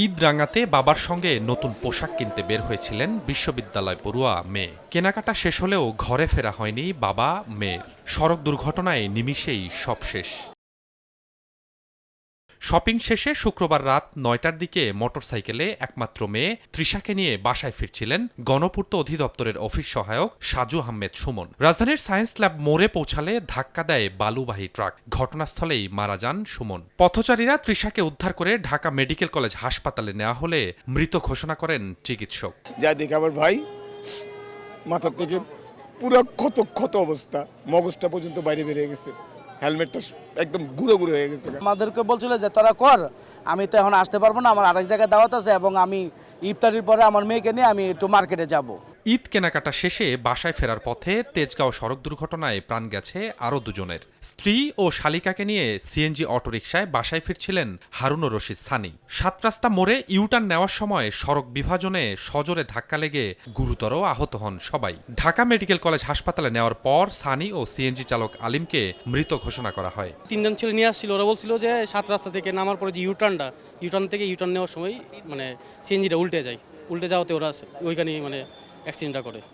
ঈদ রাঙাতে বাবার সঙ্গে নতুন পোশাক কিনতে বের হয়েছিলেন বিশ্ববিদ্যালয় পড়ুয়া মেয়ে। কেনাকাটা শেষ হলেও ঘরে ফেরা হয়নি বাবা মেয়ের। সড়ক দুর্ঘটনায় নিমিষেই সব শেষ। শপিং শেষে শুক্রবার রাত ৯টার দিকে মোটরসাইকেলে একমাত্র মেয়ে তৃষাকে নিয়ে বাসায় ফিরছিলেন গণপূর্ত অধিদপ্তরের অফিস সহায়ক সাজু আহমেদ সুমন। রাজধানীর সায়েন্স ল্যাব মোড়ে পৌঁছালে ধাক্কা দেয় বালুবাহী ট্রাক। ঘটনাস্থলেই মারা যান সুমন। পথচারীরা তৃষাকে উদ্ধার করে ঢাকা মেডিকেল কলেজ হাসপাতালে নেওয়া হলে মৃত ঘোষণা করেন চিকিৎসক। যা দেখে আমার ভাই মাথার থেকে পুরো ক্ষত ক্ষত অবস্থা, মগজটা পর্যন্ত বাইরে বেরিয়ে গেছে, হেলমেটটা একদম গুঁড়ো গুঁড়ো হয়ে গেছে। আমাদেরকে বলছিল যে তোরা কর, আমি তো এখন আসতে পারবো না, আমার আরেক জায়গায় দাওয়াত আছে এবং আমি ইফতারির পরে আমার মেয়েকে নিয়ে আমি একটু মার্কেটে যাব। ঈদ কেনাকাটা শেষে বাসায় ফেরার পথে তেজগাঁও সড়ক দুর্ঘটনায় প্রাণ গেছে আরও দুজনের। স্ত্রী ও শালিকাকে নিয়ে সিএনজি অটোরিকশায় বাসায় ফিরছিলেন হারুনুর রশিদ সানি। সাত রাস্তা মোড়ে ইউটার্ন নেওয়ার সময় সড়ক বিভাজনে সজোরে ধাক্কা লেগে গুরুতর আহত হন সবাই। ঢাকা মেডিকেল কলেজ হাসপাতালে নেওয়ার পর সানি ও সিএনজি চালক আলিমকে মৃত ঘোষণা করা হয়। তিনজন ছেলে নিয়ে আসছিল, ওরা বলছিল যে সাত রাস্তা থেকে নামার পরে যে ইউটার্ন থেকে ইউটার্ন নেওয়ার সময় মানে সিএনজিটা উল্টে যাওয়াতে ওরা ওইখানে মানে অ্যাক্সিডেন্টটা করে।